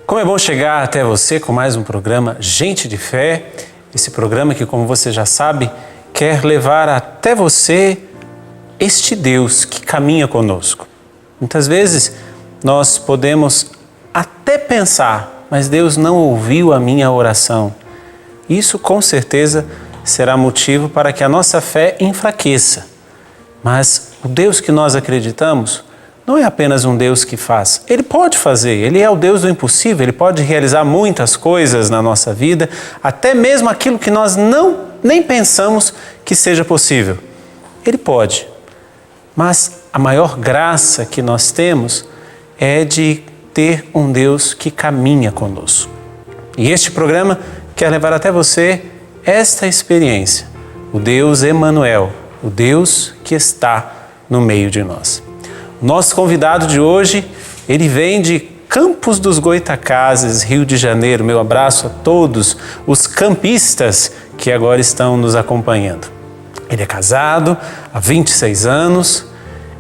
Como é bom chegar até você com mais um programa Gente de Fé. Esse programa que, como você já sabe, quer levar até você este Deus que caminha conosco. Muitas vezes nós podemos até pensar, mas Deus não ouviu a minha oração. Isso com certeza será motivo para que a nossa fé enfraqueça. Mas o Deus que nós acreditamos não é apenas um Deus que faz. Ele pode fazer, Ele é o Deus do impossível, Ele pode realizar muitas coisas na nossa vida, até mesmo aquilo que nós nem pensamos que seja possível. Ele pode. Mas a maior graça que nós temos é de ter um Deus que caminha conosco. E este programa quer levar até você esta experiência. O Deus Emanuel, o Deus que está no meio de nós. O nosso convidado de hoje, ele vem de Campos dos Goytacazes, Rio de Janeiro. Meu abraço a todos os campistas que agora estão nos acompanhando. Ele é casado há 26 anos,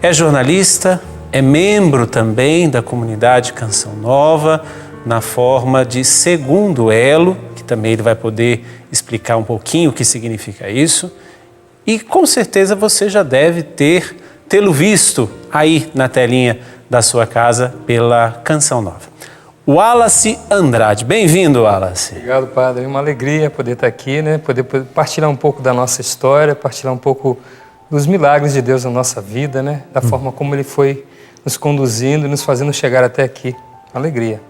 é jornalista, é membro também da comunidade Canção Nova, na forma de segundo elo, que também ele vai poder explicar um pouquinho o que significa isso. E com certeza você já deve tê-lo visto aí na telinha da sua casa pela Canção Nova. Wallace Andrade. Bem-vindo, Wallace. Obrigado, padre. É uma alegria poder estar aqui, né? Poder partilhar um pouco da nossa história, partilhar um pouco dos milagres de Deus na nossa vida, né? Da forma como Ele foi nos conduzindo e nos fazendo chegar até aqui. Alegria.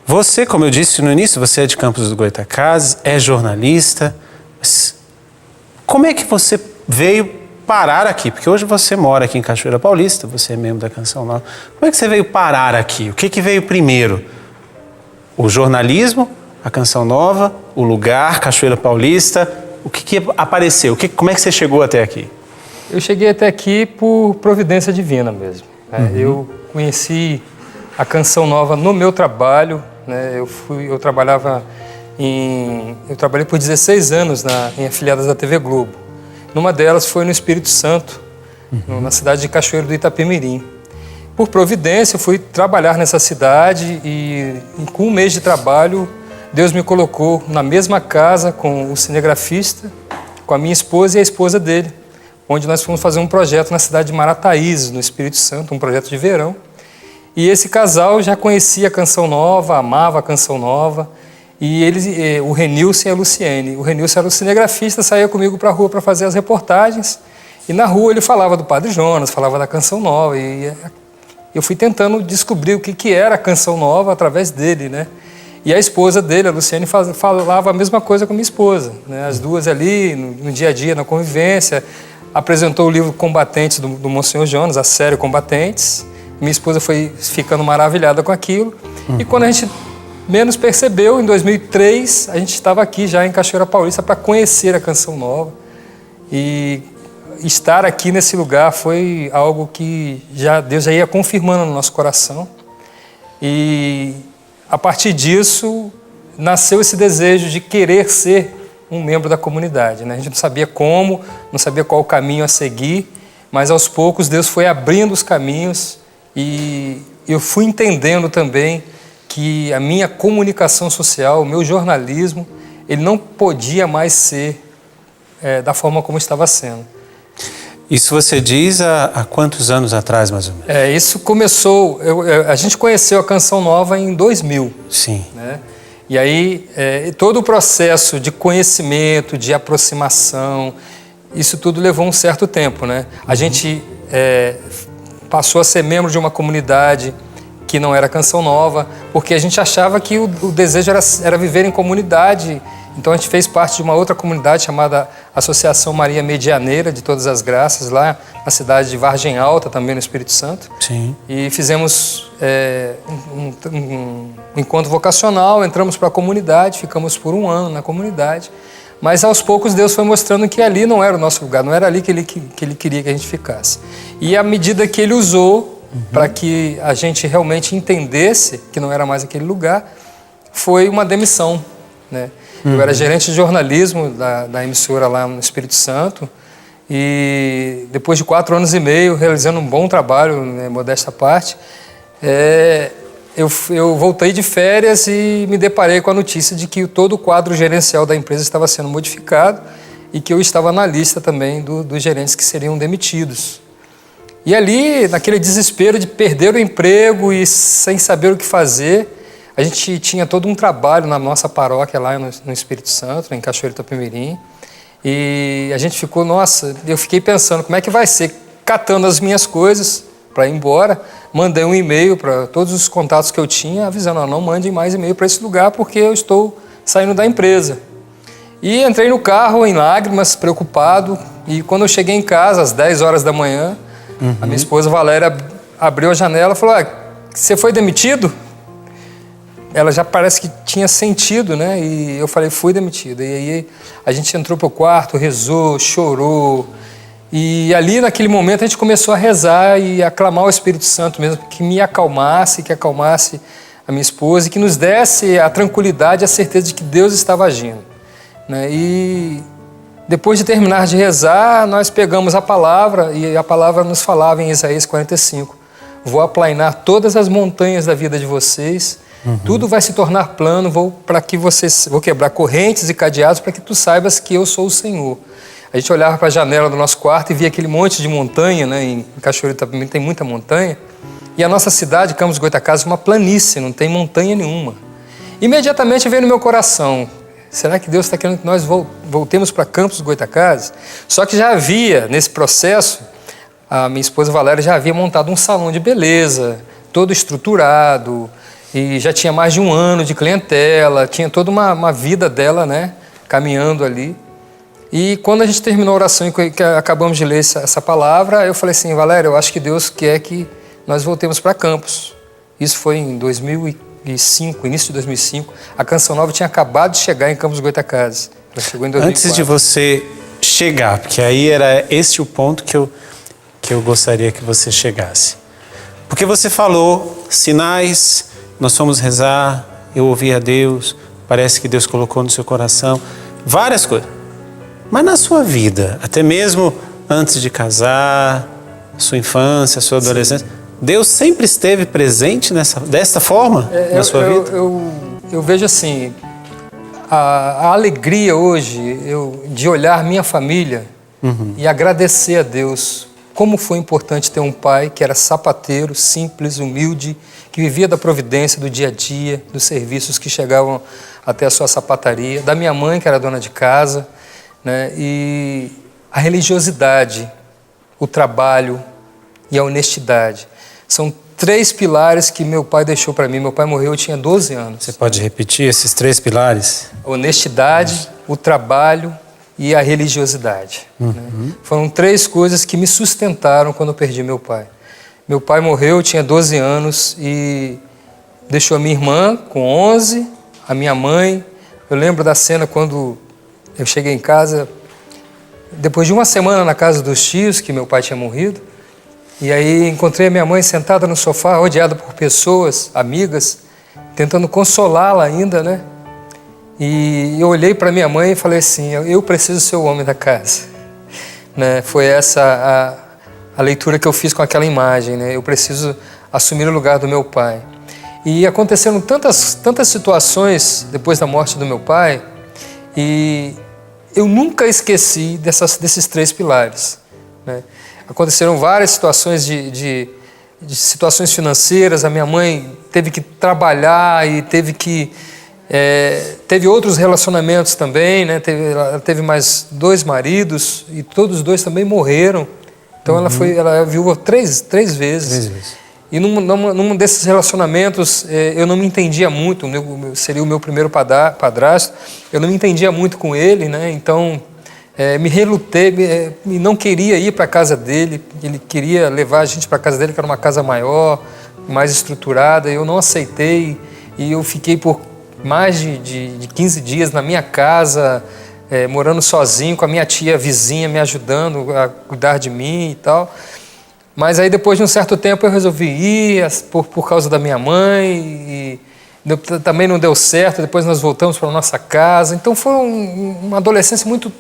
Você, como eu disse no início, você é de Campos dos Goytacazes, é jornalista. Mas como é que você veio parar aqui? Porque hoje você mora aqui em Cachoeira Paulista, você é membro da Canção Nova. Como é que você veio parar aqui? O que veio primeiro? O jornalismo, a Canção Nova, o lugar, Cachoeira Paulista? O que apareceu? Como é que você chegou até aqui? Eu cheguei até aqui por providência divina mesmo. Eu conheci a Canção Nova no meu trabalho, né? Eu trabalhei por 16 anos em afiliadas da TV Globo. Numa delas foi no Espírito Santo, na cidade de Cachoeiro do Itapemirim. Por providência, eu fui trabalhar nessa cidade e com um mês de trabalho, Deus me colocou na mesma casa com o cinegrafista, com a minha esposa e a esposa dele, onde nós fomos fazer um projeto na cidade de Marataízes, no Espírito Santo, um projeto de verão. E esse casal já conhecia a Canção Nova, amava a Canção Nova. E o Renilson e a Luciene. O Renilson era o cinegrafista, saía comigo para a rua para fazer as reportagens. E na rua ele falava do Padre Jonas, falava da Canção Nova. E eu fui tentando descobrir o que era a Canção Nova através dele, né? E a esposa dele, a Luciene, falava a mesma coisa com a minha esposa, né? As duas ali, no dia a dia, na convivência. Apresentou o livro Combatentes do Monsenhor Jonas, a série Combatentes. Minha esposa foi ficando maravilhada com aquilo. E quando a gente menos percebeu, em 2003, a gente estava aqui já em Cachoeira Paulista para conhecer a Canção Nova. E estar aqui nesse lugar foi algo que Deus já ia confirmando no nosso coração. E a partir disso, nasceu esse desejo de querer ser um membro da comunidade, né? A gente não sabia como, não sabia qual o caminho a seguir, mas aos poucos Deus foi abrindo os caminhos e eu fui entendendo também que a minha comunicação social, o meu jornalismo, ele não podia mais ser da forma como estava sendo. Isso você diz há quantos anos atrás, mais ou menos? Isso começou... a gente conheceu a Canção Nova em 2000. Sim. Né? E aí, todo o processo de conhecimento, de aproximação, isso tudo levou um certo tempo, né? A gente passou a ser membro de uma comunidade que não era Canção Nova, porque a gente achava que o desejo era viver em comunidade. Então a gente fez parte de uma outra comunidade chamada Associação Maria Medianeira de Todas as Graças, lá na cidade de Vargem Alta, também no Espírito Santo. Sim. E fizemos um encontro vocacional, entramos para a comunidade, ficamos por um ano na comunidade. Mas aos poucos Deus foi mostrando que ali não era o nosso lugar, não era ali que Ele queria que a gente ficasse. E à medida que Ele usou para que a gente realmente entendesse que não era mais aquele lugar, foi uma demissão, né? Eu era gerente de jornalismo da emissora lá no Espírito Santo e depois de 4 anos e meio, realizando um bom trabalho, né, modesta parte, eu voltei de férias e me deparei com a notícia de que todo o quadro gerencial da empresa estava sendo modificado e que eu estava na lista também dos gerentes que seriam demitidos. E ali, naquele desespero de perder o emprego e sem saber o que fazer, a gente tinha todo um trabalho na nossa paróquia lá no Espírito Santo, em Cachoeiro do Itapemirim, e a gente ficou, eu fiquei pensando como é que vai ser, catando as minhas coisas para ir embora. Mandei um e-mail para todos os contatos que eu tinha, avisando, não mandem mais e-mail para esse lugar porque eu estou saindo da empresa. E entrei no carro em lágrimas, preocupado, e quando eu cheguei em casa, às 10 horas da manhã, a minha esposa Valéria abriu a janela e falou, você foi demitido? Ela já parece que tinha sentido, né? E eu falei, fui demitido. E aí a gente entrou pro quarto, rezou, chorou. E ali, naquele momento, a gente começou a rezar e a clamar ao Espírito Santo mesmo, que me acalmasse, que acalmasse a minha esposa e que nos desse a tranquilidade e a certeza de que Deus estava agindo, né? E depois de terminar de rezar, nós pegamos a palavra e a palavra nos falava em Isaías 45. Vou aplainar todas as montanhas da vida de vocês, tudo vai se tornar plano, vou quebrar correntes e cadeados para que tu saibas que eu sou o Senhor. A gente olhava para a janela do nosso quarto e via aquele monte de montanha, né? Em Cachoeiro do Itapemirim tem muita montanha. E a nossa cidade, Campos dos Goytacazes, é uma planície, não tem montanha nenhuma. Imediatamente veio no meu coração, será que Deus está querendo que nós voltemos para Campos dos Goytacazes? Só que já havia, nesse processo, a minha esposa Valéria já havia montado um salão de beleza, todo estruturado, e já tinha mais de 1 ano de clientela, tinha toda uma vida dela, né, caminhando ali. E quando a gente terminou a oração e que acabamos de ler essa palavra, eu falei assim, Valéria, eu acho que Deus quer que nós voltemos para Campos. Isso foi em 2005, início de 2005. A Canção Nova tinha acabado de chegar em Campos dos Goytacazes. Ela chegou em 2004. Antes de você chegar, porque aí era esse o ponto que eu gostaria que você chegasse. Porque você falou sinais, nós fomos rezar, eu ouvi a Deus, parece que Deus colocou no seu coração, várias coisas. Mas na sua vida, até mesmo antes de casar, sua infância, sua adolescência, sim, Deus sempre esteve presente desta forma na sua vida? Eu vejo assim, a alegria hoje de olhar minha família e agradecer a Deus. Como foi importante ter um pai que era sapateiro, simples, humilde, que vivia da providência do dia a dia, dos serviços que chegavam até a sua sapataria, da minha mãe, que era dona de casa, né? E a religiosidade, o trabalho e a honestidade. São 3 pilares que meu pai deixou para mim. Meu pai morreu, eu tinha 12 anos. Você pode repetir esses 3 pilares? A honestidade, o trabalho e a religiosidade. Né? Foram 3 coisas que me sustentaram quando eu perdi meu pai. Meu pai morreu, eu tinha 12 anos e deixou a minha irmã com 11, a minha mãe. Eu lembro da cena quando eu cheguei em casa, depois de 1 semana na casa dos tios, que meu pai tinha morrido, e aí encontrei a minha mãe sentada no sofá, rodeada por pessoas, amigas, tentando consolá-la ainda, né? E eu olhei para minha mãe e falei assim, eu preciso ser o homem da casa. Né? Foi essa a leitura que eu fiz com aquela imagem, né? Eu preciso assumir o lugar do meu pai. E aconteceram tantas situações depois da morte do meu pai, e eu nunca esqueci desses 3 pilares. Né? Aconteceram várias situações de situações financeiras. A minha mãe teve que trabalhar e teve outros relacionamentos também, né? Ela teve mais 2 maridos e todos os 2 também morreram. Então ela é viúva 3 vezes. 3 vezes. E num desses relacionamentos eu não me entendia muito, seria o meu primeiro padrasto, eu não me entendia muito com ele, né? Então me relutei e não queria ir para a casa dele. Ele queria levar a gente para a casa dele, que era uma casa maior, mais estruturada. Eu não aceitei e eu fiquei por mais de 15 dias na minha casa, morando sozinho, com a minha tia vizinha me ajudando a cuidar de mim e tal. Mas aí depois de um certo tempo eu resolvi ir por causa da minha mãe e também não deu certo. Depois nós voltamos para a nossa casa. Então foi uma adolescência muito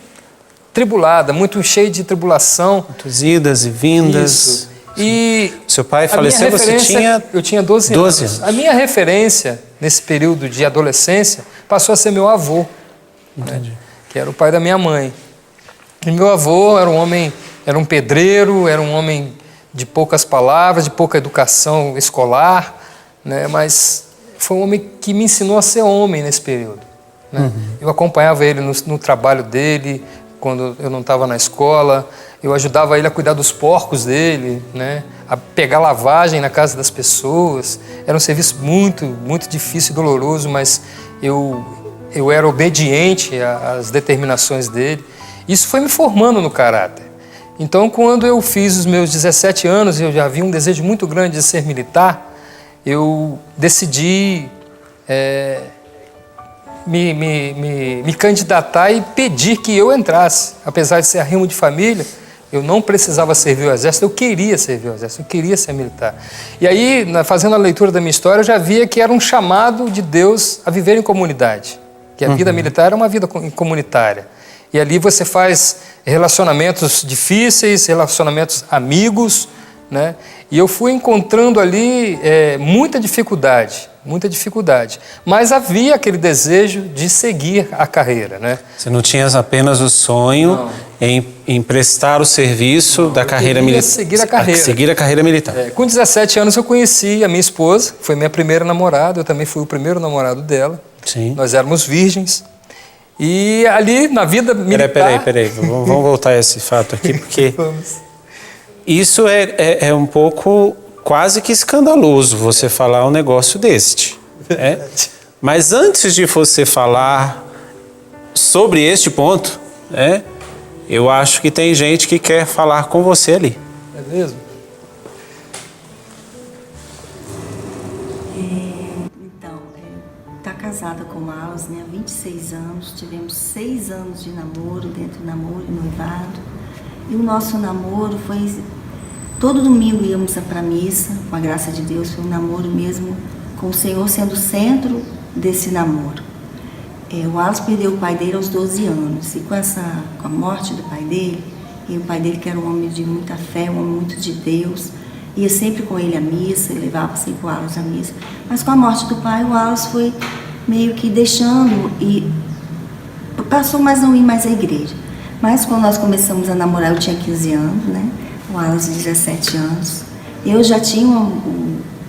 tribulada, muito cheia de tribulação. Muitas idas e vindas. Isso. E seu pai a faleceu, minha você referência- tinha Eu tinha 12 anos. A minha referência, nesse período de adolescência, passou a ser meu avô, Entendi. que era o pai da minha mãe. E meu avô era um homem, era um pedreiro, era um homem de poucas palavras, de pouca educação escolar, né? Mas foi um homem que me ensinou a ser homem nesse período, né? Eu acompanhava ele no trabalho dele, quando eu não estava na escola, eu ajudava ele a cuidar dos porcos dele, né? A pegar lavagem na casa das pessoas. Era um serviço muito, muito difícil e doloroso, mas eu era obediente às determinações dele. Isso foi me formando no caráter. Então, quando eu fiz os meus 17 anos, eu já havia um desejo muito grande de ser militar, eu decidi me candidatar e pedir que eu entrasse. Apesar de ser arrimo de família, eu não precisava servir o exército, eu queria servir o exército, eu queria ser militar. E aí, fazendo a leitura da minha história, eu já via que era um chamado de Deus a viver em comunidade, que a vida militar era uma vida comunitária. E ali você faz relacionamentos difíceis, relacionamentos amigos, né? E eu fui encontrando ali muita dificuldade, mas havia aquele desejo de seguir a carreira, né? Você não tinha apenas o sonho em prestar o serviço da carreira militar. Seguir a carreira. Seguir a carreira militar. Com 17 anos eu conheci a minha esposa, que foi minha primeira namorada, eu também fui o primeiro namorado dela. Sim. Nós éramos virgens. E ali na vida militar... Peraí. Vamos voltar a esse fato aqui, porque Vamos. isso é um pouco quase que escandaloso você falar um negócio deste. Mas antes de você falar sobre este ponto, eu acho que tem gente que quer falar com você ali. É mesmo? Tá casada com o Alas, né, há 26 anos, tivemos 6 anos de namoro, dentro do namoro e noivado. E o nosso namoro foi... Todo domingo íamos para a missa, com a graça de Deus, foi um namoro mesmo, com o Senhor sendo o centro desse namoro. O Alas perdeu o pai dele aos 12 anos, e com a morte do pai dele, e o pai dele que era um homem de muita fé, um homem muito de Deus, ia sempre com ele à missa, ele levava sempre o Alas à missa. Mas com a morte do pai, o Alas foi meio que deixando e passou mais a não ir mais à igreja. Mas quando nós começamos a namorar, eu tinha 15 anos, né? O Alas 17 anos. Eu já tinha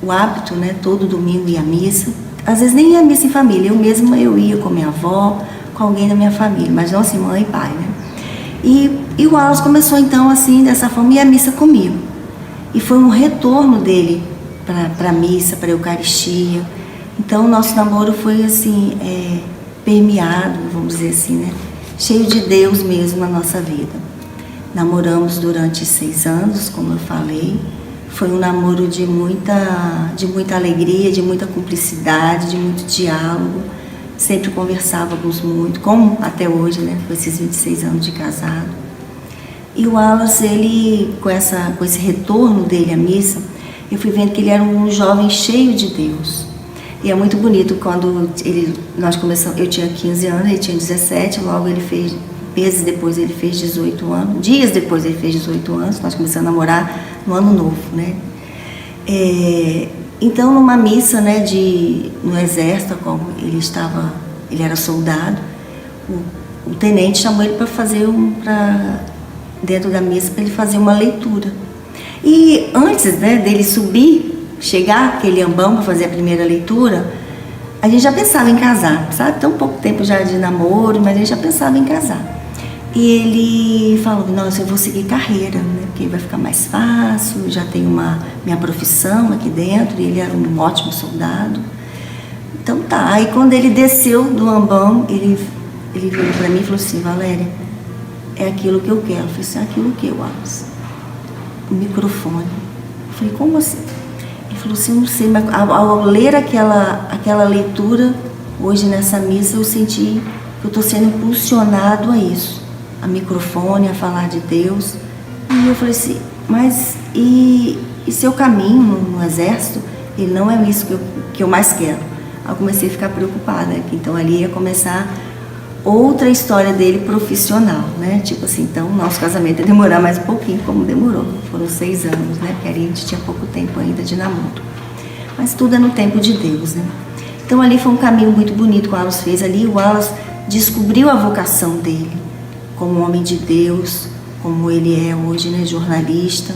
o hábito, né? Todo domingo ia à missa. Às vezes nem ia à missa em família, eu mesma ia com minha avó, com alguém da minha família, mas não assim, mãe e pai, né? E o Alas começou então assim, dessa forma, ir à missa comigo. E foi um retorno dele para a missa, para a Eucaristia. Então o nosso namoro foi assim, permeado, vamos dizer assim, né? Cheio de Deus mesmo na nossa vida. Namoramos durante 6 anos, como eu falei. Foi um namoro de muita alegria, de muita cumplicidade, de muito diálogo. Sempre conversávamos muito, como até hoje, né? Com esses 26 anos de casado. E o Alas, ele, com esse retorno dele à missa, eu fui vendo que ele era um jovem cheio de Deus. E é muito bonito quando nós começamos, eu tinha 15 anos, ele tinha 17, logo ele fez, meses depois ele fez 18 anos, dias depois ele fez 18 anos, nós começamos a namorar no ano novo, né? Então, numa missa, né, no exército, como ele era soldado, o tenente chamou ele para fazer dentro da missa, para ele fazer uma leitura. E antes, né, dele subir, chegar aquele ambão para fazer a primeira leitura, a gente já pensava em casar, sabe? Tão pouco tempo já de namoro, mas a gente já pensava em casar. E ele falou, nossa, eu vou seguir carreira, né? Porque vai ficar mais fácil, já tenho minha profissão aqui dentro, e ele era um ótimo soldado. Então tá, aí quando ele desceu do ambão, ele veio para mim e falou assim, Valéria, é aquilo que eu quero. Eu falei assim, aquilo que eu acho? O microfone. Eu falei, como assim? Ele falou assim, eu não sei, mas ao ler aquela leitura, hoje nessa missa, eu senti que eu estou sendo impulsionado a isso, a microfone, a falar de Deus. E eu falei assim, mas e seu caminho no exército? Ele não é isso que eu mais quero. Aí eu comecei a ficar preocupada, que então ali ia começar outra história dele profissional, né? Tipo assim, então nosso casamento ia demorar mais um pouquinho, como demorou. Foram 6 anos, né? Porque a gente tinha pouco tempo ainda de namoro. Mas tudo é no tempo de Deus, né? Então ali foi um caminho muito bonito que o Wallace fez ali. O Wallace descobriu a vocação dele como homem de Deus, como ele é hoje, né? Jornalista,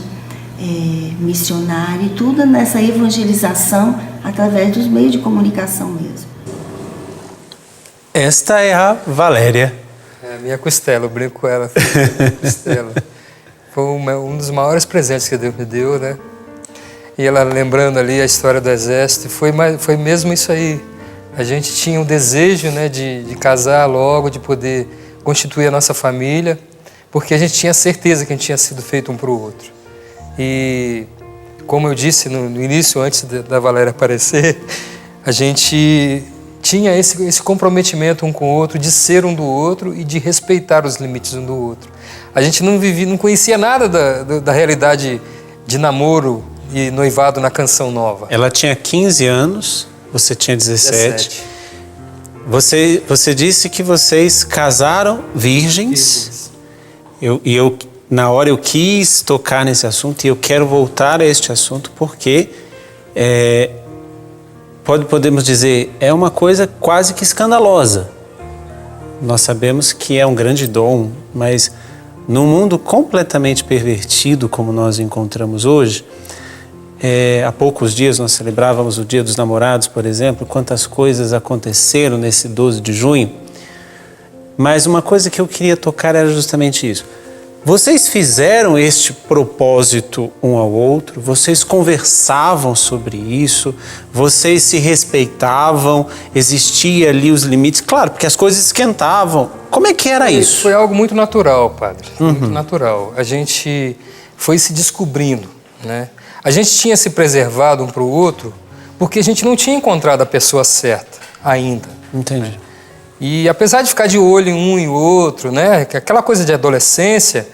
missionário, e tudo nessa evangelização através dos meios de comunicação mesmo. Esta é a Valéria. É a minha costela, eu brinco com ela. Costela. Foi um dos maiores presentes que Deus me deu, né? E ela lembrando ali a história do exército, foi mesmo isso aí. A gente tinha um desejo, né, de casar logo, de poder constituir a nossa família, porque a gente tinha certeza que a gente tinha sido feito um para o outro. E como eu disse no início, antes da Valéria aparecer, a gente tinha esse comprometimento um com o outro, de ser um do outro e de respeitar os limites um do outro. A gente não conhecia nada da realidade de namoro e noivado na Canção Nova. Ela tinha 15 anos, você tinha 17. Você disse que vocês casaram virgens. Na hora eu quis tocar nesse assunto e eu quero voltar a este assunto porque podemos dizer, é uma coisa quase que escandalosa. Nós sabemos que é um grande dom, mas num mundo completamente pervertido como nós encontramos hoje, há poucos dias nós celebrávamos o Dia dos Namorados, por exemplo, quantas coisas aconteceram nesse 12 de junho. Mas uma coisa que eu queria tocar era justamente isso. Vocês fizeram este propósito um ao outro? Vocês conversavam sobre isso? Vocês se respeitavam? Existia ali os limites? Claro, porque as coisas esquentavam. Como é que era isso? Foi algo muito natural, padre. Muito natural. A gente foi se descobrindo, né? A gente tinha se preservado um para o outro porque a gente não tinha encontrado a pessoa certa ainda. Entendi. Né? E apesar de ficar de olho em um e outro, né, aquela coisa de adolescência,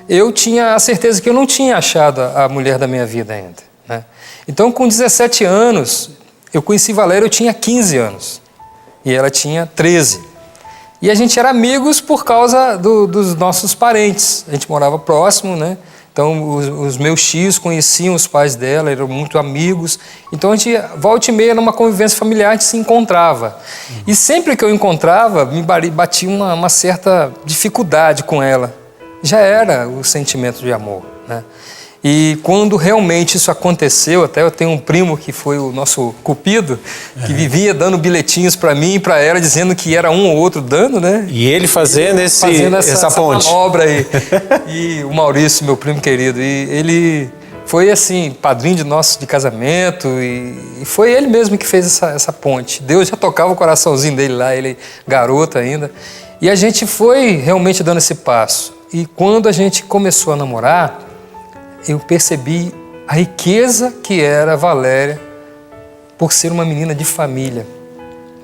eu tinha a certeza que eu não tinha achado a mulher da minha vida ainda, né? Então, com 17 anos, eu conheci Valéria, eu tinha 15 anos e ela tinha 13. E a gente era amigos por causa dos nossos parentes. A gente morava próximo, né? Então, os meus tios conheciam os pais dela, eram muito amigos. Então, a gente, volta e meia, numa convivência familiar, a gente se encontrava. E sempre que eu encontrava, me batia uma certa dificuldade com ela. Já era o sentimento de amor, né? E quando realmente isso aconteceu, até eu tenho um primo que foi o nosso cupido, que vivia dando bilhetinhos para mim e para ela, dizendo que era um ou outro dando, né? E ele fazendo essa ponte. Manobra aí. E o Maurício, meu primo querido, e ele foi assim, padrinho de casamento, e foi ele mesmo que fez essa ponte. Deus já tocava o coraçãozinho dele lá, ele garoto ainda. E a gente foi realmente dando esse passo. E quando a gente começou a namorar, eu percebi a riqueza que era a Valéria por ser uma menina de família,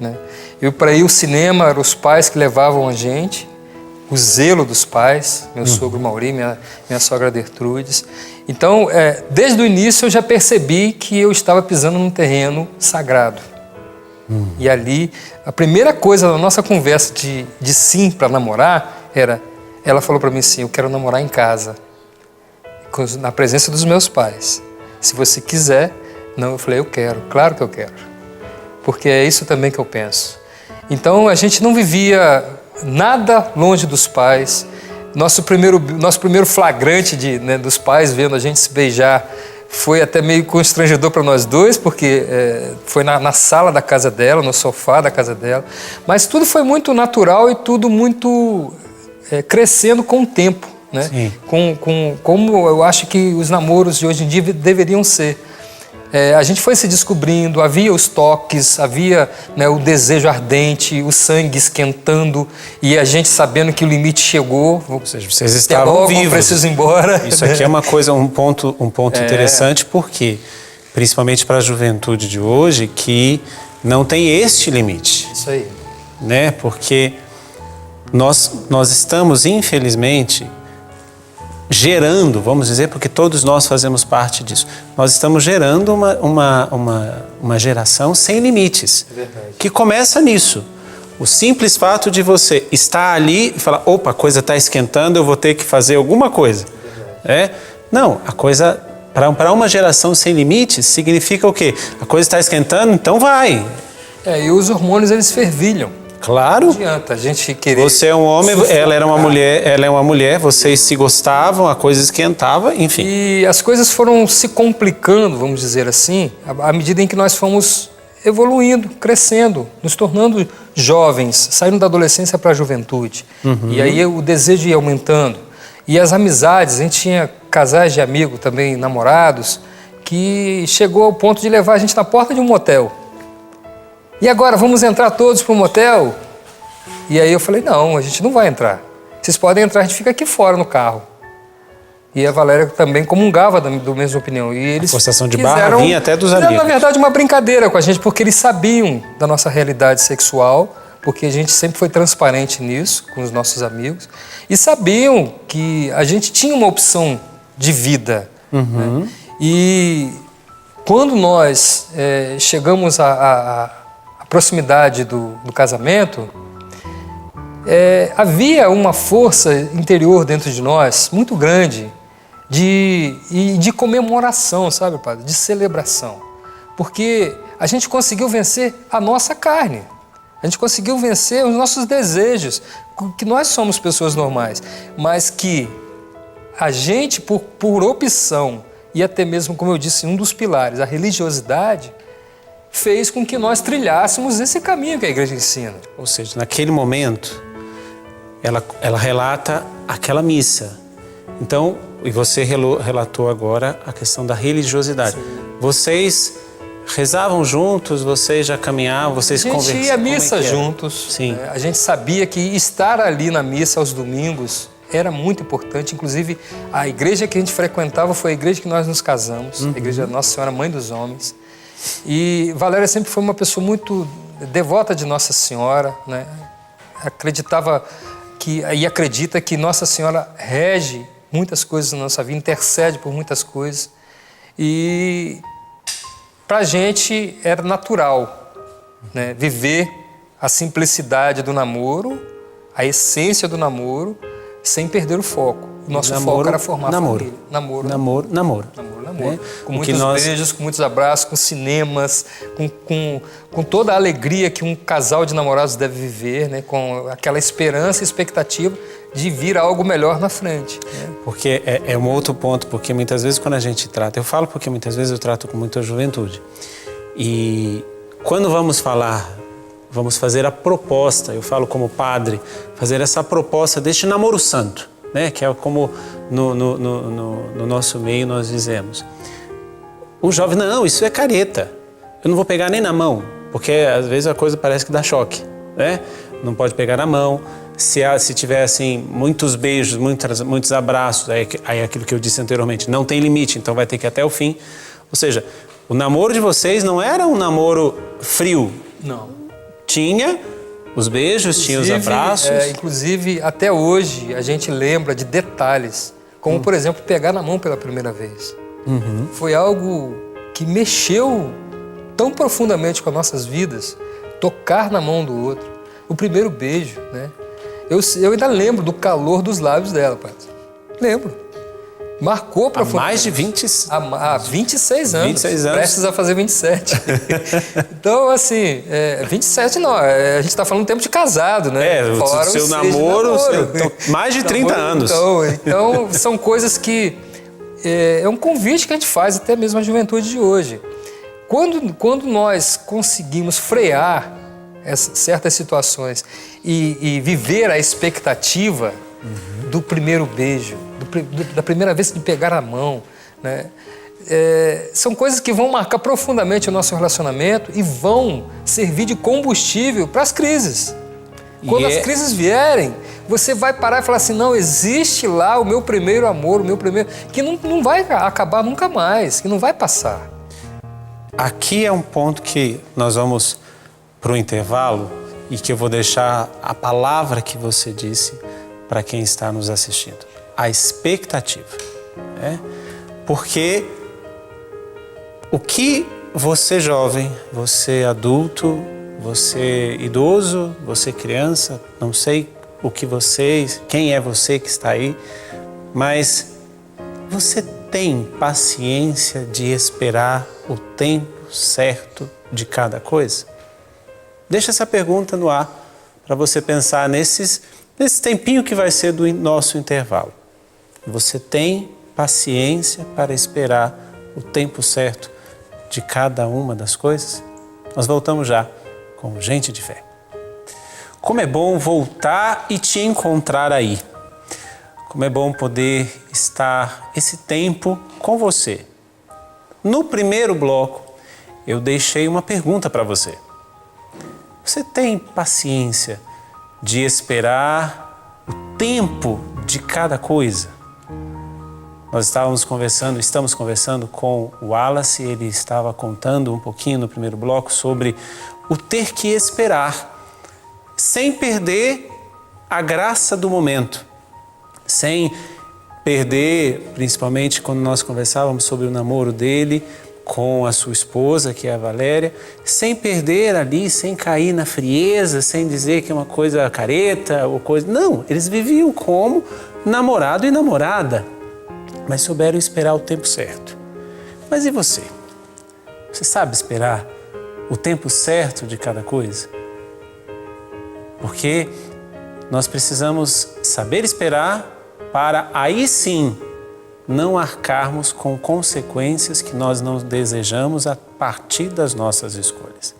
né? Para ir ao cinema, eram os pais que levavam a gente, o zelo dos pais, meu sogro Mauri, minha sogra Dertrudes. Então, desde o início eu já percebi que eu estava pisando num terreno sagrado. E ali, a primeira coisa da nossa conversa de sim para namorar era, ela falou para mim assim, eu quero namorar em casa, na presença dos meus pais. Se você quiser. Não, eu falei, eu quero, claro que eu quero. Porque é isso também que eu penso. Então, a gente não vivia nada longe dos pais. Nosso primeiro flagrante dos pais vendo a gente se beijar foi até meio constrangedor para nós dois, porque foi na sala da casa dela, no sofá da casa dela. Mas tudo foi muito natural e tudo muito crescendo com o tempo. Né? Como eu acho que os namoros de hoje em dia deveriam ser. A gente foi se descobrindo, havia os toques, havia, né, o desejo ardente, o sangue esquentando e a gente sabendo que o limite chegou. Ou seja, vocês estavam vivos. Preciso ir embora. Isso aqui é uma coisa, um ponto interessante, porque principalmente para a juventude de hoje que não tem este limite. Isso aí. Né? Porque nós estamos, infelizmente, gerando, vamos dizer, porque todos nós fazemos parte disso. Nós estamos gerando uma geração sem limites, que começa nisso. O simples fato de você estar ali e falar, opa, a coisa está esquentando, eu vou ter que fazer alguma coisa. Não, a coisa, para uma geração sem limites, significa o quê? A coisa está esquentando, então vai. E os hormônios, eles fervilham. Claro. Não adianta a gente querer... Você é um homem, ela é uma mulher, vocês se gostavam, a coisa esquentava, enfim. E as coisas foram se complicando, vamos dizer assim, à medida em que nós fomos evoluindo, crescendo, nos tornando jovens, saindo da adolescência para a juventude. E aí o desejo ia aumentando. E as amizades, a gente tinha casais de amigos também, namorados, que chegou ao ponto de levar a gente na porta de um motel. E agora, vamos entrar todos para o motel? E aí eu falei, não, a gente não vai entrar. Vocês podem entrar, a gente fica aqui fora no carro. E a Valéria também comungava da mesma opinião. E eles forçação de barra vinha até dos amigos. Na verdade, uma brincadeira com a gente, porque eles sabiam da nossa realidade sexual, porque a gente sempre foi transparente nisso, com os nossos amigos, e sabiam que a gente tinha uma opção de vida. Né? E quando nós chegamos à proximidade do casamento, havia uma força interior dentro de nós muito grande de comemoração, sabe, padre? De celebração. Porque a gente conseguiu vencer a nossa carne. A gente conseguiu vencer os nossos desejos, que nós somos pessoas normais, mas que a gente, por opção, e até mesmo, como eu disse, um dos pilares, a religiosidade, fez com que nós trilhássemos esse caminho que a igreja ensina. Ou seja, naquele momento, ela relata aquela missa. Então, e você relatou agora a questão da religiosidade. Sim. Vocês rezavam juntos, vocês já caminhavam, vocês conversavam? A gente ia à missa juntos. Sim. A gente sabia que estar ali na missa aos domingos era muito importante. Inclusive, a igreja que a gente frequentava foi a igreja que nós nos casamos, a igreja Nossa Senhora Mãe dos Homens. E Valéria sempre foi uma pessoa muito devota de Nossa Senhora, né? Acreditava e acredita que Nossa Senhora rege muitas coisas na nossa vida, intercede por muitas coisas. E para a gente era natural, né? Viver a simplicidade do namoro, a essência do namoro, sem perder o foco. O nosso foco era formar família. Namoro. Com muitos beijos, com muitos abraços, com cinemas, com toda a alegria que um casal de namorados deve viver, né? Com aquela esperança e expectativa de vir algo melhor na frente. Né? Porque é um outro ponto, porque muitas vezes quando a gente trata, eu falo porque muitas vezes eu trato com muita juventude. E quando vamos fazer a proposta, eu falo como padre, fazer essa proposta deste namoro santo, né? Que é como no nosso meio nós dizemos. O jovem, não, isso é careta, eu não vou pegar nem na mão, porque às vezes a coisa parece que dá choque, né? Não pode pegar na mão, se tiver assim, muitos beijos, muitos abraços, aí é aquilo que eu disse anteriormente, não tem limite, então vai ter que ir até o fim. Ou seja, o namoro de vocês não era um namoro frio. Não. Tinha os beijos, tinha os abraços. Inclusive, até hoje, a gente lembra de detalhes, como, por exemplo, pegar na mão pela primeira vez. Foi algo que mexeu tão profundamente com as nossas vidas, tocar na mão do outro. O primeiro beijo, né? Eu ainda lembro do calor dos lábios dela, padre. Lembro. Marcou profundamente. Há mais de 26 anos. 26 anos. Prestes a fazer 27. Então, assim, 27 não. A gente está falando tempo de casado, né? Fora o seu namoro, mais de 30 anos. Então, são coisas que... É um convite que a gente faz até mesmo à juventude de hoje. Quando nós conseguimos frear certas situações e viver a expectativa do primeiro beijo, da primeira vez de pegar a mão, né? São coisas que vão marcar profundamente o nosso relacionamento e vão servir de combustível para as crises. Quando as crises vierem, você vai parar e falar assim, não, existe lá o meu primeiro amor, que não vai acabar nunca mais, que não vai passar. Aqui é um ponto que nós vamos para o intervalo e que eu vou deixar a palavra que você disse para quem está nos assistindo. A expectativa. Né? Porque o que você jovem, você adulto, você idoso, você criança, não sei quem é você que está aí, mas você tem paciência de esperar o tempo certo de cada coisa? Deixa essa pergunta no ar para você pensar nesse tempinho que vai ser do nosso intervalo. Você tem paciência para esperar o tempo certo de cada uma das coisas? Nós voltamos já com Gente de Fé. Como é bom voltar e te encontrar aí. Como é bom poder estar esse tempo com você. No primeiro bloco, eu deixei uma pergunta para você. Você tem paciência de esperar o tempo de cada coisa? Nós estamos conversando com o Wallace, ele estava contando um pouquinho no primeiro bloco sobre o ter que esperar, sem perder a graça do momento, sem perder, principalmente quando nós conversávamos sobre o namoro dele com a sua esposa, que é a Valéria, sem perder ali, sem cair na frieza, sem dizer que é uma coisa careta ou coisa... Não, eles viviam como namorado e namorada, mas souberam esperar o tempo certo. Mas e você? Você sabe esperar o tempo certo de cada coisa? Porque nós precisamos saber esperar para aí sim não arcarmos com consequências que nós não desejamos a partir das nossas escolhas.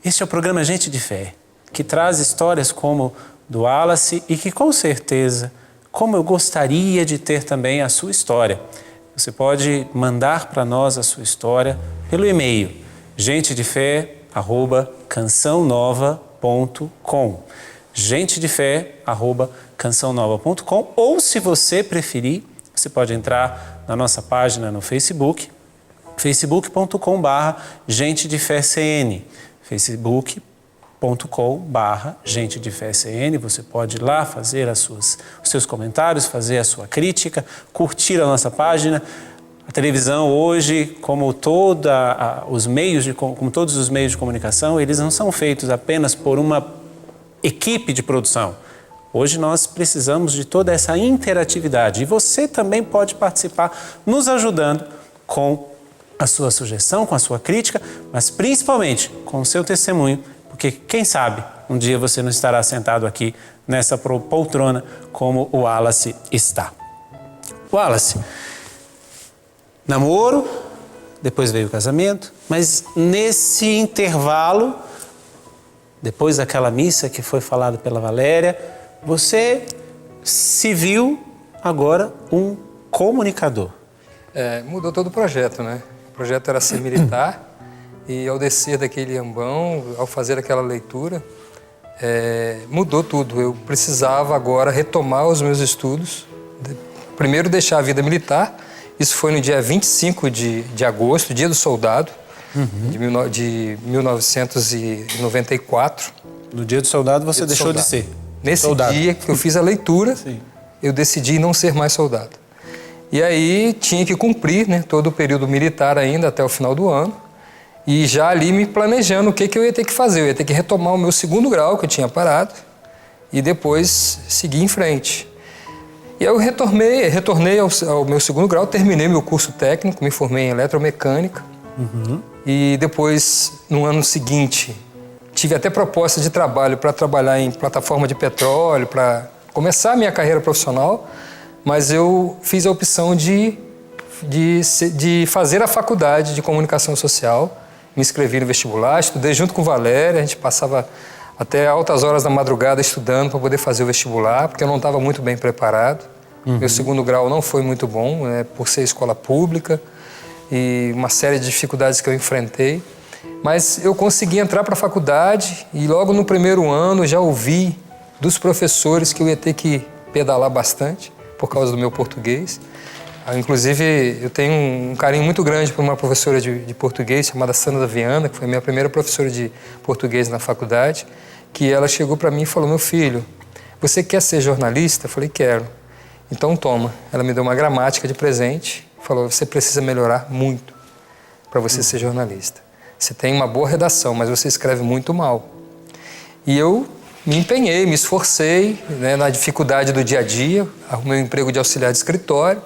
Este é o programa Gente de Fé, que traz histórias como do Wallace e que com certeza, como eu gostaria de ter também a sua história. Você pode mandar para nós a sua história pelo e-mail gentedefé@cançãonova.com, gentedefé@cançãonova.com, ou se você preferir, você pode entrar na nossa página no Facebook, facebook.com/gentedefécn, facebook.com/gentedefécn. Você pode ir lá fazer os seus comentários, fazer a sua crítica, curtir a nossa página. A televisão hoje, como todos os meios de comunicação, eles não são feitos apenas por uma equipe de produção. Hoje nós precisamos de toda essa interatividade e você também pode participar nos ajudando com a sua sugestão, com a sua crítica, mas principalmente com o seu testemunho, porque quem sabe um dia você não estará sentado aqui nessa poltrona como o Wallace está. Wallace, namoro, depois veio o casamento, mas nesse intervalo, depois daquela missa que foi falada pela Valéria, você se viu agora um comunicador. Mudou todo o projeto, né? O projeto era ser militar e ao descer daquele ambão, ao fazer aquela leitura, mudou tudo. Eu precisava agora retomar os meus estudos, primeiro deixar a vida militar. Isso foi no dia 25 de agosto, dia do soldado, de 1994. No dia do soldado você deixou de ser? Nesse soldado. Dia que eu fiz a leitura, Sim. Eu decidi não ser mais soldado. E aí tinha que cumprir, né, todo o período militar ainda até o final do ano. E já ali me planejando o que eu ia ter que fazer. Eu ia ter que retomar o meu segundo grau, que eu tinha parado, e depois seguir em frente. E aí eu retornei ao meu segundo grau, terminei meu curso técnico, me formei em eletromecânica. E depois, no ano seguinte, tive até proposta de trabalho para trabalhar em plataforma de petróleo, para começar a minha carreira profissional, mas eu fiz a opção de fazer a faculdade de comunicação social, me inscrevi no vestibular, estudei junto com Valéria, a gente passava até altas horas da madrugada estudando para poder fazer o vestibular, porque eu não estava muito bem preparado. Meu segundo grau não foi muito bom, por ser escola pública e uma série de dificuldades que eu enfrentei. Mas eu consegui entrar para a faculdade e logo no primeiro ano já ouvi dos professores que eu ia ter que pedalar bastante por causa do meu português. Inclusive, eu tenho um carinho muito grande por uma professora de português chamada Sandra Viana, que foi a minha primeira professora de português na faculdade, que ela chegou para mim e falou: meu filho, você quer ser jornalista? Eu falei: quero. Então toma. Ela me deu uma gramática de presente, falou: você precisa melhorar muito para você ser jornalista. Você tem uma boa redação, mas você escreve muito mal. E eu me empenhei, me esforcei, né, na dificuldade do dia a dia, arrumei um emprego de auxiliar de escritório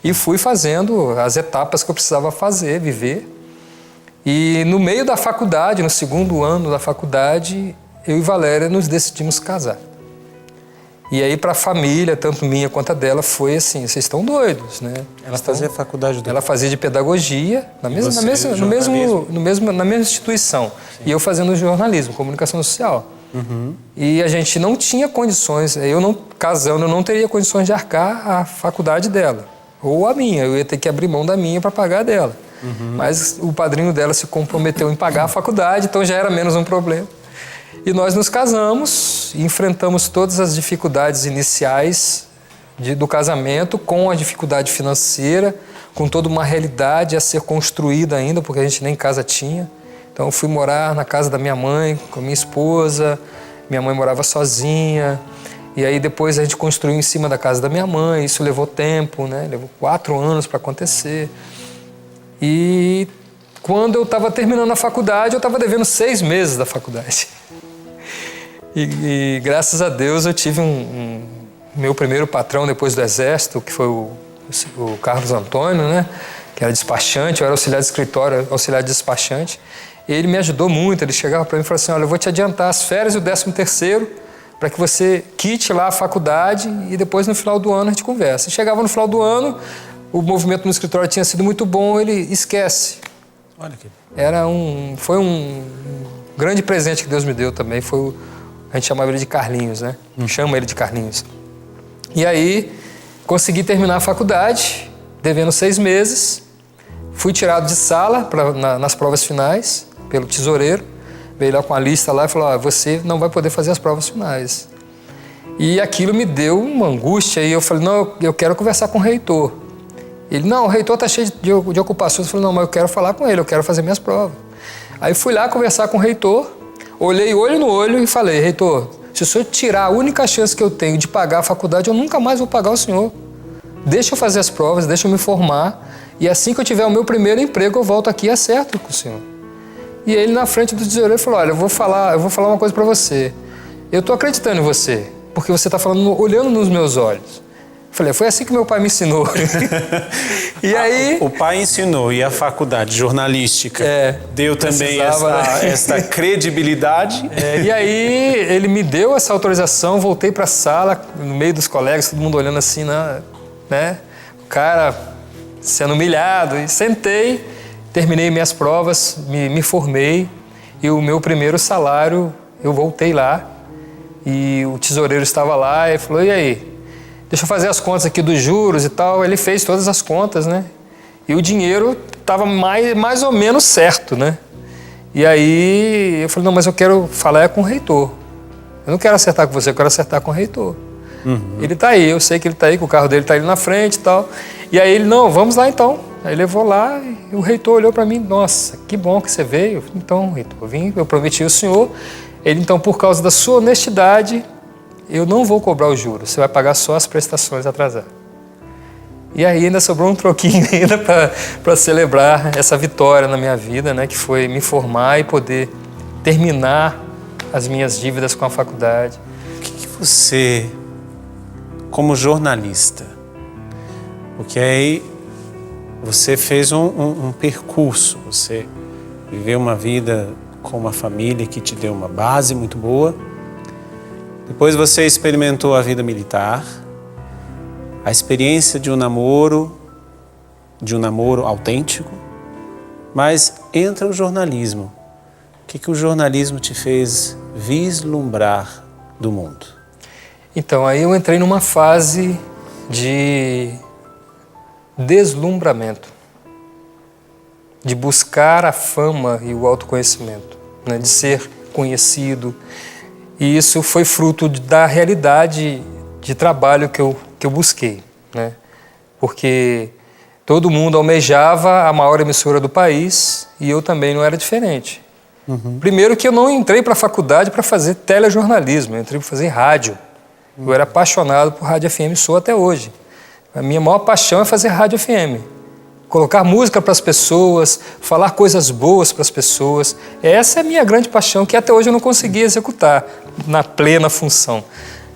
e fui fazendo as etapas que eu precisava fazer, viver. E no meio da faculdade, no segundo ano da faculdade, eu e Valéria nos decidimos casar. E aí para a família, tanto minha quanto a dela, foi assim, vocês estão doidos, né? Ela fazia faculdade do... Ela fazia de pedagogia na mesma instituição. Sim. E eu fazendo jornalismo, comunicação social. Uhum. E a gente não tinha condições, eu não casando, eu não teria condições de arcar a faculdade dela. Ou a minha, eu ia ter que abrir mão da minha para pagar a dela. Uhum. Mas o padrinho dela se comprometeu em pagar a faculdade, então já era menos um problema. E nós nos casamos e enfrentamos todas as dificuldades iniciais do casamento, com a dificuldade financeira, com toda uma realidade a ser construída ainda, porque a gente nem casa tinha. Então eu fui morar na casa da minha mãe, com a minha esposa, minha mãe morava sozinha, e aí depois a gente construiu em cima da casa da minha mãe, isso levou tempo, né? Levou 4 anos para acontecer. E quando eu estava terminando a faculdade, eu estava devendo 6 meses da faculdade. E graças a Deus eu tive meu primeiro patrão depois do Exército, que foi o Carlos Antônio, né? Que era despachante, eu era auxiliar de escritório, auxiliar de despachante. Ele me ajudou muito, ele chegava para mim e falou assim, olha, eu vou te adiantar as férias e o 13º para que você quite lá a faculdade e depois no final do ano a gente conversa. E chegava no final do ano, o movimento no escritório tinha sido muito bom, ele esquece. Olha que... Foi um grande presente que Deus me deu também, a gente chamava ele de Carlinhos, né? Chama ele de Carlinhos. E aí, consegui terminar a faculdade, devendo 6 meses, fui tirado de sala nas provas finais, pelo tesoureiro, veio lá com a lista lá e falou, você não vai poder fazer as provas finais. E aquilo me deu uma angústia, e eu falei, não, eu quero conversar com o reitor. Ele, não, o reitor está cheio de ocupações. Eu falei, não, mas eu quero falar com ele, eu quero fazer minhas provas. Aí fui lá conversar com o reitor, olhei olho no olho e falei, reitor, se o senhor tirar a única chance que eu tenho de pagar a faculdade, eu nunca mais vou pagar o senhor. Deixa eu fazer as provas, deixa eu me formar, e assim que eu tiver o meu primeiro emprego, eu volto aqui e acerto com o senhor. E ele, na frente do tesoureiro, falou, olha, eu vou falar uma coisa para você. Eu estou acreditando em você, porque você está falando, olhando nos meus olhos. Falei, foi assim que meu pai me ensinou. E aí... O pai ensinou, e a faculdade jornalística deu também essa credibilidade. E aí ele me deu essa autorização, voltei para a sala, no meio dos colegas, todo mundo olhando assim, né? O cara sendo humilhado, e sentei, terminei minhas provas, me formei, e o meu primeiro salário, eu voltei lá, e o tesoureiro estava lá, e falou, e aí? Deixa eu fazer as contas aqui dos juros e tal. Ele fez todas as contas, né? E o dinheiro estava mais ou menos certo, né? E aí eu falei, não, mas eu quero falar com o reitor. Eu não quero acertar com você, eu quero acertar com o reitor. Uhum. Ele está aí, eu sei que ele está aí, que o carro dele está ali na frente e tal. E aí ele, não, vamos lá então. Aí levou lá e o reitor olhou para mim, nossa, que bom que você veio. Então, reitor, eu vim, eu prometi ao senhor. Ele, então, por causa da sua honestidade, eu não vou cobrar os juros, você vai pagar só as prestações atrasadas. E aí ainda sobrou um troquinho ainda para celebrar essa vitória na minha vida, né, que foi me formar e poder terminar as minhas dívidas com a faculdade. O que você, como jornalista, porque aí você fez um percurso, você viveu uma vida com uma família que te deu uma base muito boa. Depois você experimentou a vida militar, a experiência de um namoro autêntico, mas entra o jornalismo. O que o jornalismo te fez vislumbrar do mundo? Então, aí eu entrei numa fase de deslumbramento, de buscar a fama e o autoconhecimento, né? De ser conhecido. E isso foi fruto da realidade de trabalho que eu busquei, né? Porque todo mundo almejava a maior emissora do país e eu também não era diferente. Uhum. Primeiro que eu não entrei para a faculdade para fazer telejornalismo, eu entrei para fazer rádio. Eu era apaixonado por rádio FM, sou até hoje. A minha maior paixão é fazer rádio FM. colocar música para as pessoas, falar coisas boas para as pessoas. Essa é a minha grande paixão, que até hoje eu não consegui executar na plena função.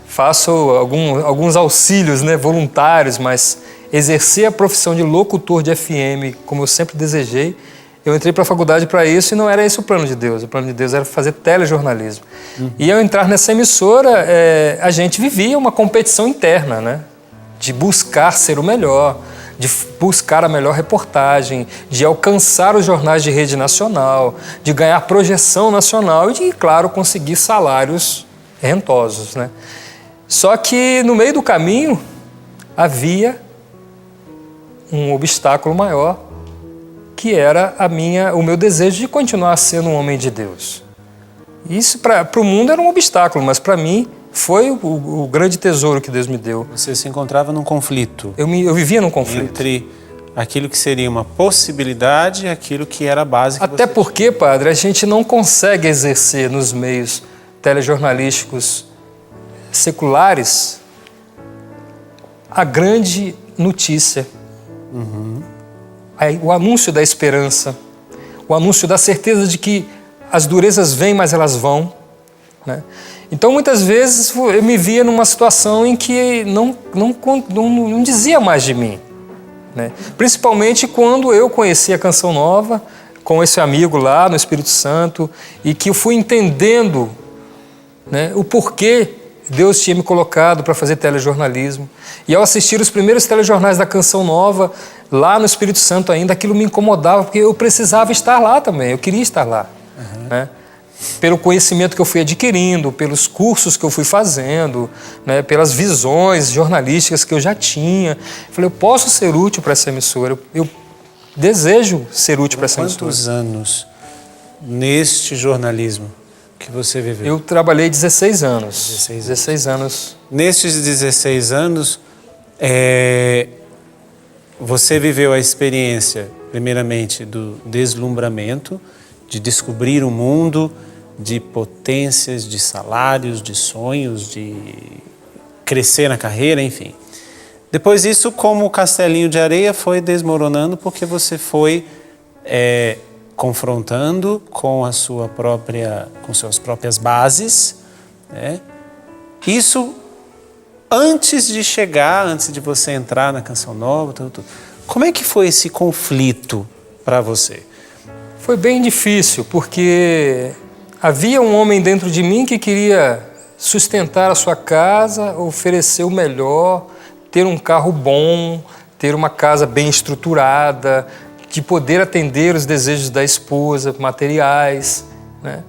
Faço alguns auxílios, né, voluntários, mas exercer a profissão de locutor de FM, como eu sempre desejei, eu entrei para a faculdade para isso e não era esse o plano de Deus. O plano de Deus era fazer telejornalismo. E ao entrar nessa emissora, a gente vivia uma competição interna, né, de buscar ser o melhor, de buscar a melhor reportagem, de alcançar os jornais de rede nacional, de ganhar projeção nacional e de, claro, conseguir salários rentosos, né? Só que no meio do caminho havia um obstáculo maior, que era o meu desejo de continuar sendo um homem de Deus. Isso para o mundo era um obstáculo, mas para mim foi o grande tesouro que Deus me deu. Você se encontrava num conflito. Eu vivia num conflito. Entre aquilo que seria uma possibilidade e aquilo que era a base que Até porque, padre, a gente não consegue exercer nos meios telejornalísticos seculares a grande notícia. O anúncio da esperança, o anúncio da certeza de que as durezas vêm, mas elas vão, né? Então, muitas vezes, eu me via numa situação em que não dizia mais de mim, né? Principalmente quando eu conheci a Canção Nova, com esse amigo lá no Espírito Santo, e que eu fui entendendo, né, o porquê Deus tinha me colocado para fazer telejornalismo. E ao assistir os primeiros telejornais da Canção Nova, lá no Espírito Santo ainda, aquilo me incomodava, porque eu precisava estar lá também, eu queria estar lá, né? Pelo conhecimento que eu fui adquirindo, pelos cursos que eu fui fazendo, né, pelas visões jornalísticas que eu já tinha. Eu falei, eu posso ser útil para essa emissora, eu desejo ser útil para essa emissora. Quantos anos neste jornalismo que você viveu? Eu trabalhei 16 anos. 16 anos. Nestes 16 anos, você viveu a experiência, primeiramente, do deslumbramento, de descobrir o mundo, de potências, de salários, de sonhos, de crescer na carreira, enfim. Depois disso, como o castelinho de areia foi desmoronando, porque você foi confrontando com com suas próprias bases, né? Isso antes de você entrar na Canção Nova, tudo. Como é que foi esse conflito para você? Foi bem difícil, porque havia um homem dentro de mim que queria sustentar a sua casa, oferecer o melhor, ter um carro bom, ter uma casa bem estruturada, de poder atender os desejos da esposa, materiais, né?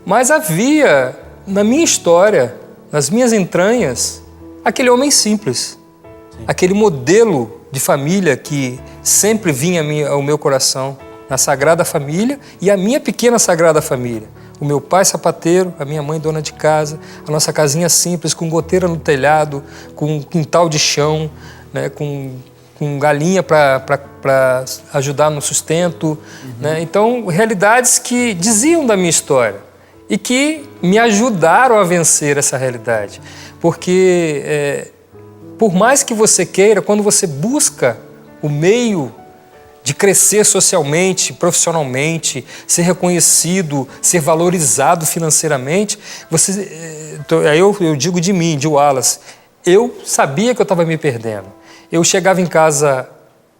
Mas havia, na minha história, nas minhas entranhas, aquele homem simples, aquele modelo de família que sempre vinha ao meu coração, na Sagrada Família e a minha pequena Sagrada Família. O meu pai sapateiro, a minha mãe dona de casa, a nossa casinha simples, com goteira no telhado, com um quintal de chão, né, com galinha para ajudar no sustento. Né? Então, realidades que diziam da minha história e que me ajudaram a vencer essa realidade. Porque, por mais que você queira, quando você busca o meio de crescer socialmente, profissionalmente, ser reconhecido, ser valorizado financeiramente, aí eu digo de mim, de Wallace, eu sabia que eu estava me perdendo. Eu chegava em casa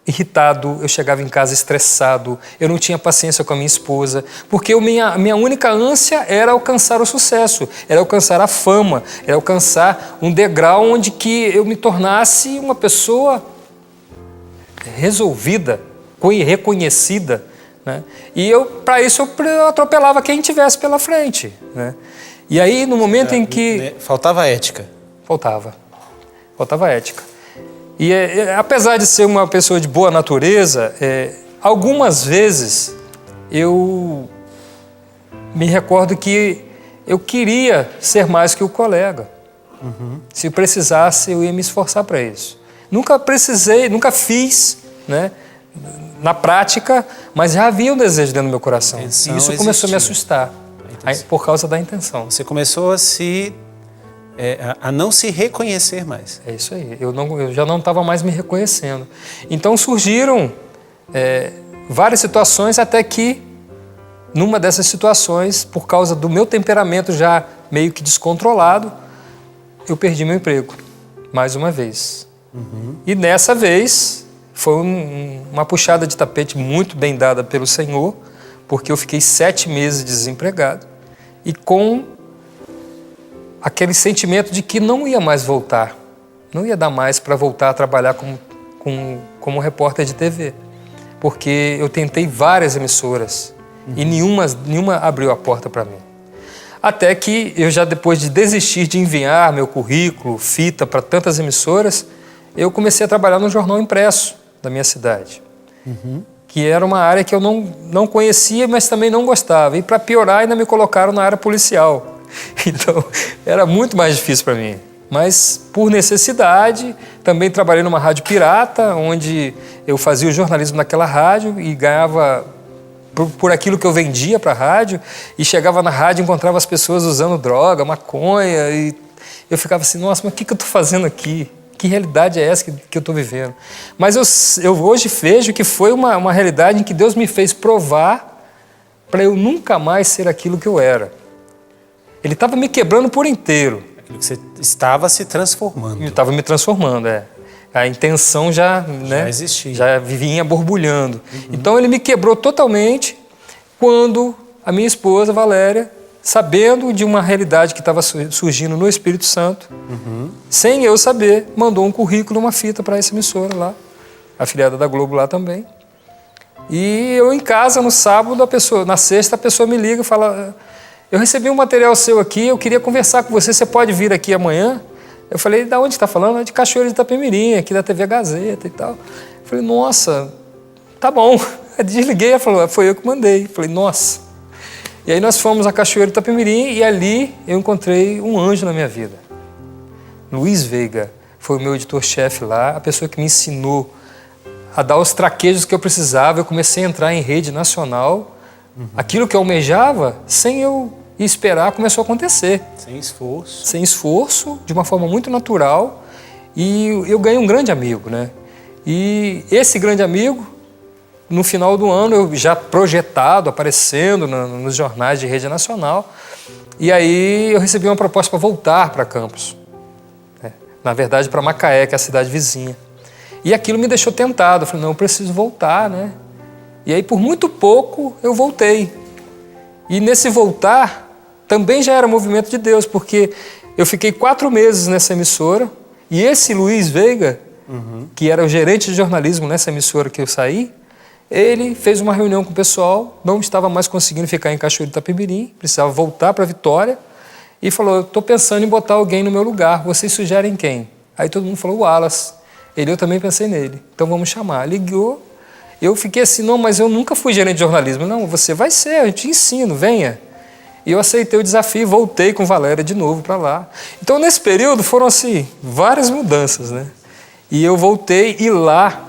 irritado, eu chegava em casa estressado, eu não tinha paciência com a minha esposa, porque minha única ânsia era alcançar o sucesso, era alcançar a fama, era alcançar um degrau onde que eu me tornasse uma pessoa resolvida, reconhecida, né? E para isso eu atropelava quem tivesse pela frente, né? E aí no momento em que... Faltava ética. Faltava ética. E apesar de ser uma pessoa de boa natureza, algumas vezes eu me recordo que eu queria ser mais que o colega. Se precisasse, eu ia me esforçar para isso. Nunca precisei, nunca fiz, né, na prática, mas já havia um desejo dentro do meu coração. E isso começou a me assustar, por causa da intenção. Você começou a não se reconhecer mais. É isso aí. Eu já não estava mais me reconhecendo. Então surgiram várias situações, até que, numa dessas situações, por causa do meu temperamento já meio que descontrolado, eu perdi meu emprego, mais uma vez. E nessa vez, foi uma puxada de tapete muito bem dada pelo Senhor, porque eu fiquei 7 meses desempregado e com aquele sentimento de que não ia mais voltar, não ia dar mais para voltar a trabalhar como repórter de TV, porque eu tentei várias emissoras e nenhuma abriu a porta para mim. Até que eu já, depois de desistir de enviar meu currículo, fita para tantas emissoras, eu comecei a trabalhar no jornal impresso da minha cidade, que era uma área que eu não conhecia, mas também não gostava. E para piorar, ainda me colocaram na área policial. Então, era muito mais difícil para mim. Mas, por necessidade, também trabalhei numa rádio pirata, onde eu fazia o jornalismo naquela rádio e ganhava por aquilo que eu vendia para a rádio, e chegava na rádio e encontrava as pessoas usando droga, maconha, e eu ficava assim, nossa, mas o que eu estou fazendo aqui? Que realidade é essa que eu estou vivendo? Mas eu hoje vejo que foi uma realidade em que Deus me fez provar para eu nunca mais ser aquilo que eu era. Ele estava me quebrando por inteiro. Aquilo que você estava se transformando. Ele estava me transformando, A intenção já existia. Já vinha borbulhando. Então ele me quebrou totalmente quando a minha esposa, Valéria, sabendo de uma realidade que estava surgindo no Espírito Santo, sem eu saber, mandou um currículo, uma fita para essa emissora lá, afiliada da Globo lá também. E eu em casa, no sábado, na sexta, a pessoa me liga e fala, eu recebi um material seu aqui, eu queria conversar com você, você pode vir aqui amanhã? Eu falei, da onde está falando? É de Cachoeiro de Itapemirim, aqui da TV Gazeta e tal. Eu falei, nossa, tá bom. Eu desliguei, ela falou, foi eu que mandei. Eu falei, nossa. E aí nós fomos a Cachoeiro de Itapemirim e ali eu encontrei um anjo na minha vida. Luiz Veiga foi o meu editor-chefe lá, a pessoa que me ensinou a dar os traquejos que eu precisava. Eu comecei a entrar em rede nacional. Aquilo que eu almejava, sem eu esperar, começou a acontecer. Sem esforço. Sem esforço, de uma forma muito natural. E eu ganhei um grande amigo, né? E esse grande amigo, no final do ano, eu já projetado, aparecendo nos jornais de rede nacional. E aí eu recebi uma proposta para voltar para Campos. Na verdade, para Macaé, que é a cidade vizinha. E aquilo me deixou tentado. Eu falei, não, eu preciso voltar, né? E aí, por muito pouco, eu voltei. E nesse voltar, também já era movimento de Deus, porque eu fiquei 4 meses nessa emissora, e esse Luiz Veiga, que era o gerente de jornalismo nessa emissora que eu saí, ele fez uma reunião com o pessoal, não estava mais conseguindo ficar em Cachoeiro de Itapemirim, precisava voltar para Vitória, e falou, eu estou pensando em botar alguém no meu lugar, vocês sugerem quem? Aí todo mundo falou, o Wallace. Eu também pensei nele, então vamos chamar. Ligou. Eu fiquei assim, não, mas eu nunca fui gerente de jornalismo. Não, você vai ser, eu te ensino, venha. E eu aceitei o desafio e voltei com Valéria de novo para lá. Então, nesse período, foram assim, várias mudanças, né? E eu voltei e lá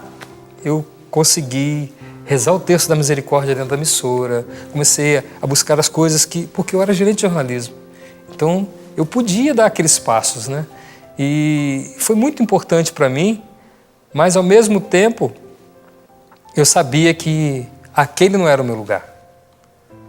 eu consegui rezar o texto da misericórdia dentro da emissora. Comecei a buscar as coisas porque eu era gerente de jornalismo. Então, eu podia dar aqueles passos, né? E foi muito importante para mim, mas, ao mesmo tempo, eu sabia que aquele não era o meu lugar.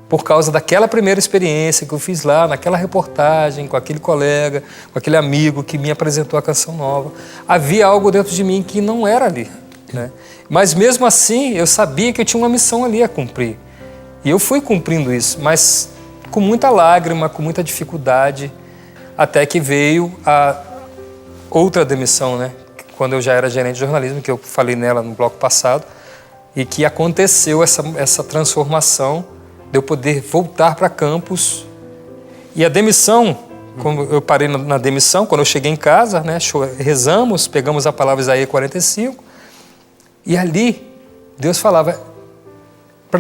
Por causa daquela primeira experiência que eu fiz lá, naquela reportagem, com aquele colega, com aquele amigo que me apresentou a Canção Nova, havia algo dentro de mim que não era ali, né? Mas mesmo assim, eu sabia que eu tinha uma missão ali a cumprir. E eu fui cumprindo isso, mas com muita lágrima, com muita dificuldade, até que veio a outra demissão, né? Quando eu já era gerente de jornalismo, que eu falei nela no bloco passado, e que aconteceu essa transformação de eu poder voltar para Campos. E a demissão, como eu parei na demissão, quando eu cheguei em casa, né, rezamos, pegamos a palavra Isaías 45, e ali Deus falava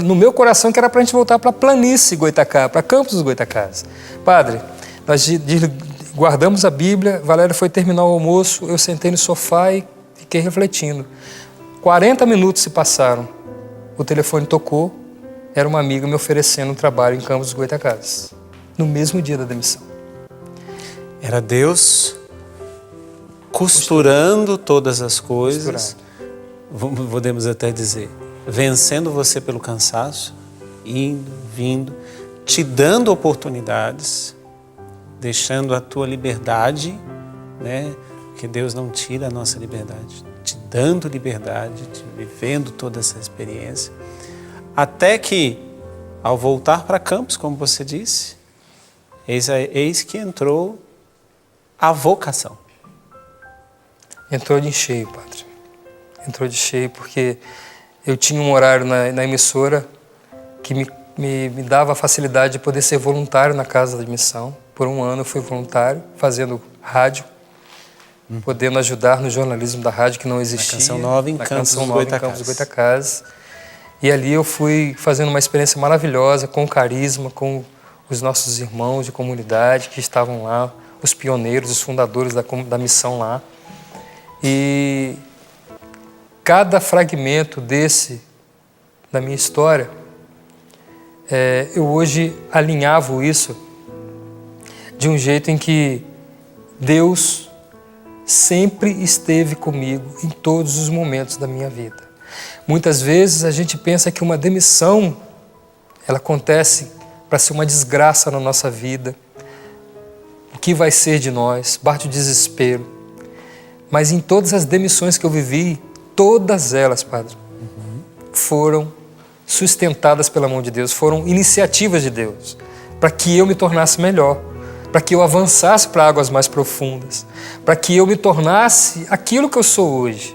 no meu coração que era para a gente voltar para a planície Goitacá, para Campos dos Goitacás. Padre, nós guardamos a Bíblia, Valéria foi terminar o almoço, eu sentei no sofá e fiquei refletindo. 40 minutos se passaram, o telefone tocou, era uma amiga me oferecendo um trabalho em Campos dos Goitacazes, no mesmo dia da demissão. Era Deus costurando todas as coisas, podemos até dizer, vencendo você pelo cansaço, indo, vindo, te dando oportunidades, deixando a tua liberdade, né? Porque Deus não tira a nossa liberdade, te dando liberdade, te vivendo toda essa experiência, até que, ao voltar para Campos, como você disse, eis que entrou a vocação. Entrou de cheio, padre. Entrou de cheio, porque eu tinha um horário na emissora que me dava a facilidade de poder ser voluntário na casa de missão. Por um ano eu fui voluntário, fazendo rádio, podendo ajudar no jornalismo da rádio que não existia. Na Canção Nova em Campos dos Goytacazes. E ali eu fui fazendo uma experiência maravilhosa, com carisma, com os nossos irmãos de comunidade que estavam lá, os pioneiros, os fundadores da missão lá. E cada fragmento da minha história, eu hoje alinhavo isso de um jeito em que Deus sempre esteve comigo em todos os momentos da minha vida. Muitas vezes a gente pensa que uma demissão, ela acontece para ser uma desgraça na nossa vida. O que vai ser de nós? Bate o desespero. Mas em todas as demissões que eu vivi, todas elas, padre, foram sustentadas pela mão de Deus, foram iniciativas de Deus, para que eu me tornasse melhor, para que eu avançasse para águas mais profundas, para que eu me tornasse aquilo que eu sou hoje.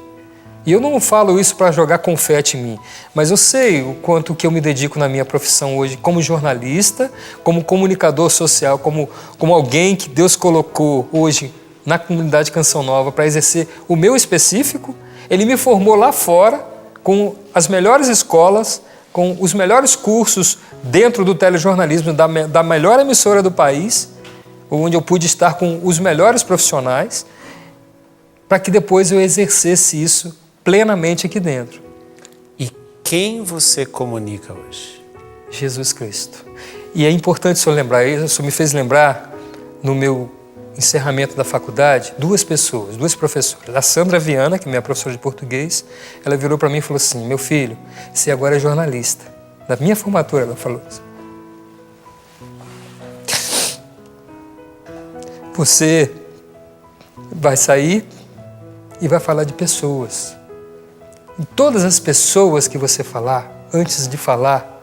E eu não falo isso para jogar confete em mim, mas eu sei o quanto que eu me dedico na minha profissão hoje como jornalista, como comunicador social, como alguém que Deus colocou hoje na comunidade Canção Nova para exercer o meu específico. Ele me formou lá fora com as melhores escolas, com os melhores cursos dentro do telejornalismo da melhor emissora do país, onde eu pude estar com os melhores profissionais, para que depois eu exercesse isso plenamente aqui dentro. E quem você comunica hoje? Jesus Cristo. E é importante o senhor lembrar isso. O senhor me fez lembrar, no meu encerramento da faculdade, duas professoras. A Sandra Viana, que é minha professora de português, ela virou para mim e falou assim: meu filho, você agora é jornalista. Na minha formatura ela falou assim: você vai sair e vai falar de pessoas. E todas as pessoas que você falar, antes de falar,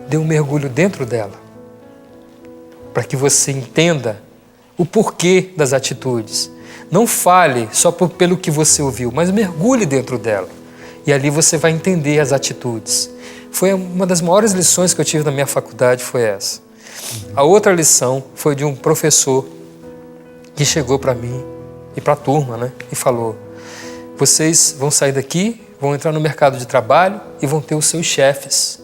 dê um mergulho dentro dela, para que você entenda o porquê das atitudes. Não fale só pelo que você ouviu, mas mergulhe dentro dela. E ali você vai entender as atitudes. Foi uma das maiores lições que eu tive na minha faculdade, foi essa. A outra lição foi de um professor que chegou para mim e para a turma, né, e falou: vocês vão sair daqui, vão entrar no mercado de trabalho e vão ter os seus chefes.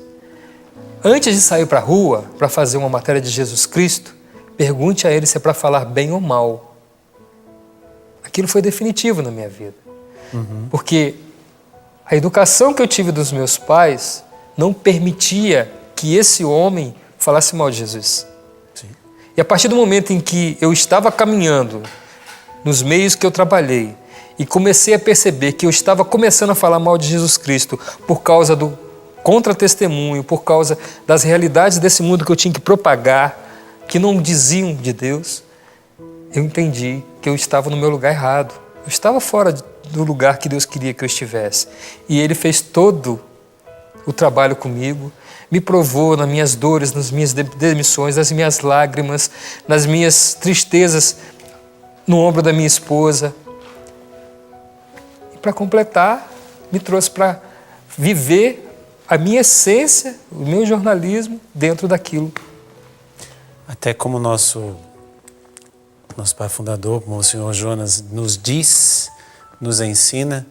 Antes de sair para a rua para fazer uma matéria de Jesus Cristo, pergunte a ele se é para falar bem ou mal. Aquilo foi definitivo na minha vida. Porque a educação que eu tive dos meus pais não permitia que esse homem falasse mal de Jesus. Sim. E a partir do momento em que eu estava caminhando nos meios que eu trabalhei e comecei a perceber que eu estava começando a falar mal de Jesus Cristo por causa do contra-testemunho, por causa das realidades desse mundo que eu tinha que propagar, que não diziam de Deus, eu entendi que eu estava no meu lugar errado. Eu estava fora do lugar que Deus queria que eu estivesse. E Ele fez todo o trabalho comigo, me provou nas minhas dores, nas minhas demissões, nas minhas lágrimas, nas minhas tristezas no ombro da minha esposa. E para completar, me trouxe para viver a minha essência, o meu jornalismo dentro daquilo. Até como nosso pai fundador, como o senhor Jonas nos diz, nos ensina,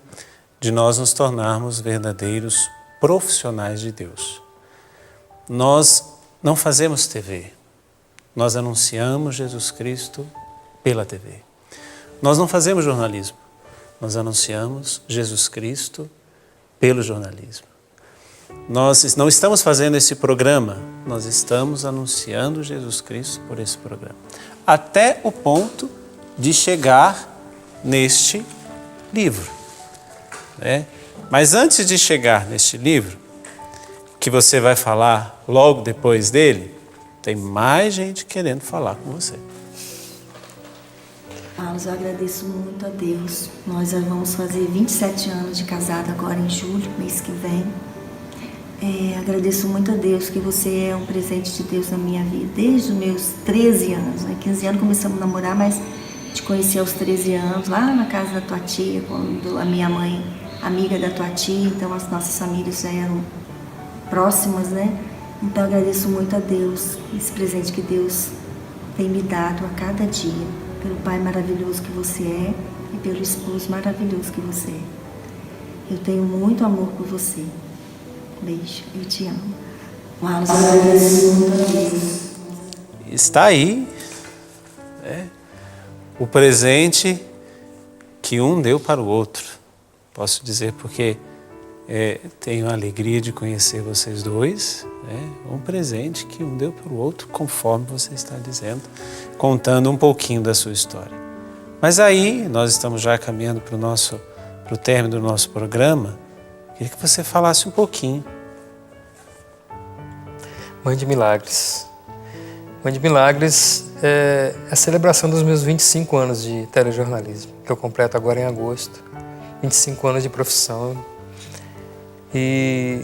de nós nos tornarmos verdadeiros profissionais de Deus. Nós não fazemos TV, nós anunciamos Jesus Cristo pela TV. Nós não fazemos jornalismo, nós anunciamos Jesus Cristo pelo jornalismo. Nós não estamos fazendo esse programa, nós estamos anunciando Jesus Cristo por esse programa. Até o ponto de chegar neste livro, né? Mas antes de chegar neste livro, que você vai falar logo depois dele, tem mais gente querendo falar com você. Carlos, eu agradeço muito a Deus. Nós vamos fazer 27 anos de casado agora em julho, mês que vem. Agradeço muito a Deus que você é um presente de Deus na minha vida, desde os meus 13 anos. 15 anos começamos a namorar, mas te conheci aos 13 anos, lá na casa da tua tia, quando a minha mãe, amiga da tua tia, então as nossas famílias já eram próximas, né? Então eu agradeço muito a Deus, esse presente que Deus tem me dado a cada dia, pelo pai maravilhoso que você é e pelo esposo maravilhoso que você é. Eu tenho muito amor por você. Beijo, eu te amo. Uau, eu agradeço muito a Deus. Está aí, o presente que um deu para o outro. Posso dizer porque tenho a alegria de conhecer vocês dois. Um presente que um deu para o outro, conforme você está dizendo, contando um pouquinho da sua história. Mas aí, nós estamos já caminhando para o término do nosso programa. Queria que você falasse um pouquinho. Mãe de Milagres. Mãe de Milagres é a celebração dos meus 25 anos de telejornalismo, que eu completo agora em agosto. 25 anos de profissão. E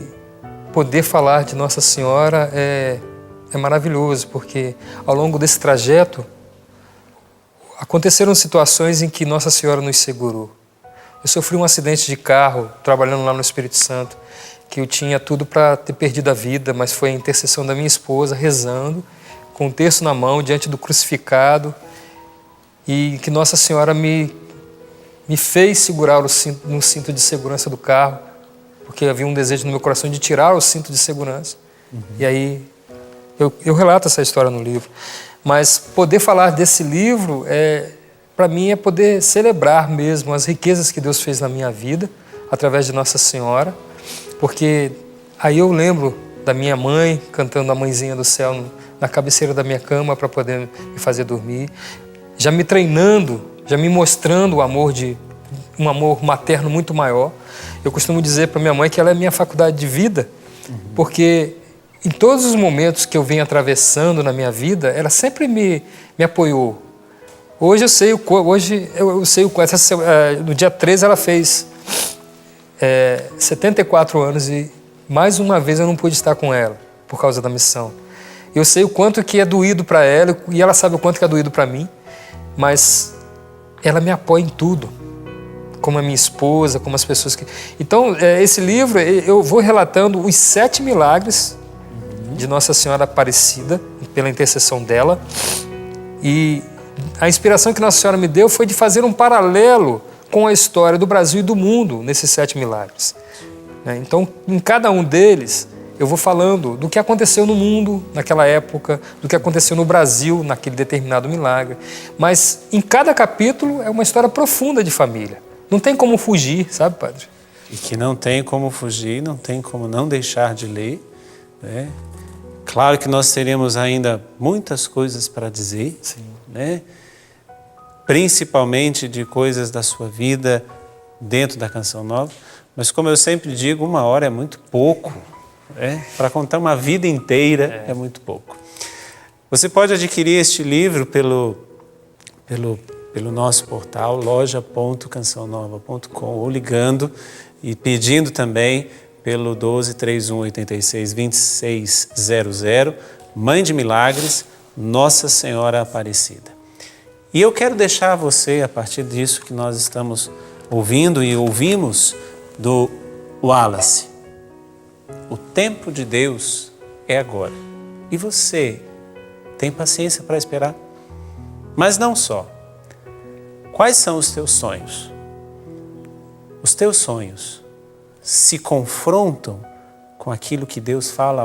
poder falar de Nossa Senhora é maravilhoso, porque ao longo desse trajeto aconteceram situações em que Nossa Senhora nos segurou. Eu sofri um acidente de carro, trabalhando lá no Espírito Santo, que eu tinha tudo para ter perdido a vida, mas foi a intercessão da minha esposa, rezando, com o terço na mão, diante do crucificado, e que Nossa Senhora me fez segurar no cinto de segurança do carro, porque havia um desejo no meu coração de tirar o cinto de segurança. E aí, eu relato essa história no livro. Mas poder falar desse livro para mim é poder celebrar mesmo as riquezas que Deus fez na minha vida, através de Nossa Senhora, porque aí eu lembro da minha mãe cantando a Mãezinha do Céu na cabeceira da minha cama para poder me fazer dormir, já me treinando, já me mostrando um amor materno muito maior. Eu costumo dizer para minha mãe que ela é minha faculdade de vida, porque em todos os momentos que eu venho atravessando na minha vida, ela sempre me apoiou. Hoje eu sei no dia 13 ela fez 74 anos e mais uma vez eu não pude estar com ela por causa da missão. Eu sei o quanto que é doído para ela e ela sabe o quanto que é doído para mim, mas ela me apoia em tudo, como a minha esposa, como as pessoas que... Então, esse livro, eu vou relatando os 7 milagres de Nossa Senhora Aparecida, pela intercessão dela, e a inspiração que Nossa Senhora me deu foi de fazer um paralelo com a história do Brasil e do mundo nesses 7 milagres. Então, em cada um deles, eu vou falando do que aconteceu no mundo naquela época, do que aconteceu no Brasil naquele determinado milagre. Mas em cada capítulo é uma história profunda de família. Não tem como fugir, sabe, padre? E que não tem como fugir, não tem como não deixar de ler, né? Claro que nós teremos ainda muitas coisas para dizer, sim, né? Principalmente de coisas da sua vida dentro da Canção Nova, mas como eu sempre digo, 1 hora é muito pouco, né? Para contar uma vida inteira é muito pouco. Você pode adquirir este livro pelo nosso portal loja.cançãonova.com ou ligando e pedindo também pelo 12 31 86 2600, Mãe de Milagres, Nossa Senhora Aparecida. E eu quero deixar você, a partir disso que nós estamos ouvindo e ouvimos do Wallace, o tempo de Deus é agora. E você tem paciência para esperar? Mas não só. Quais são os teus sonhos? Os teus sonhos se confrontam com aquilo que Deus fala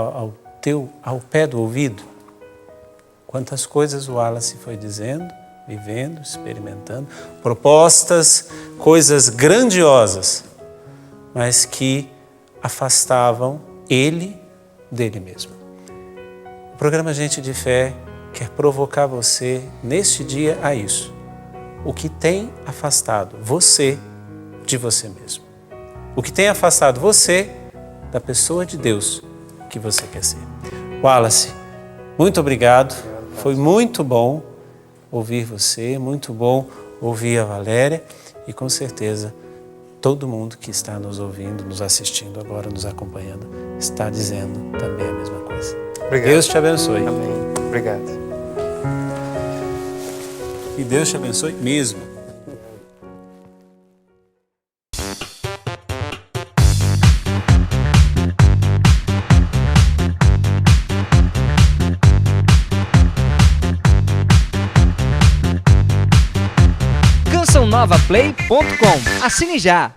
ao pé do ouvido? Quantas coisas o Wallace foi dizendo, vivendo, experimentando, propostas, coisas grandiosas, mas que afastavam ele dele mesmo. O programa Gente de Fé quer provocar você neste dia a isso. O que tem afastado você de você mesmo? O que tem afastado você da pessoa de Deus que você quer ser. Wallace, muito obrigado. Foi muito bom ouvir você, muito bom ouvir a Valéria e com certeza todo mundo que está nos ouvindo, nos assistindo agora, nos acompanhando, está dizendo também a mesma coisa. Obrigado. Deus te abençoe. Amém. Obrigado. E Deus te abençoe mesmo. CançãoNovaPlay.com. Assine já!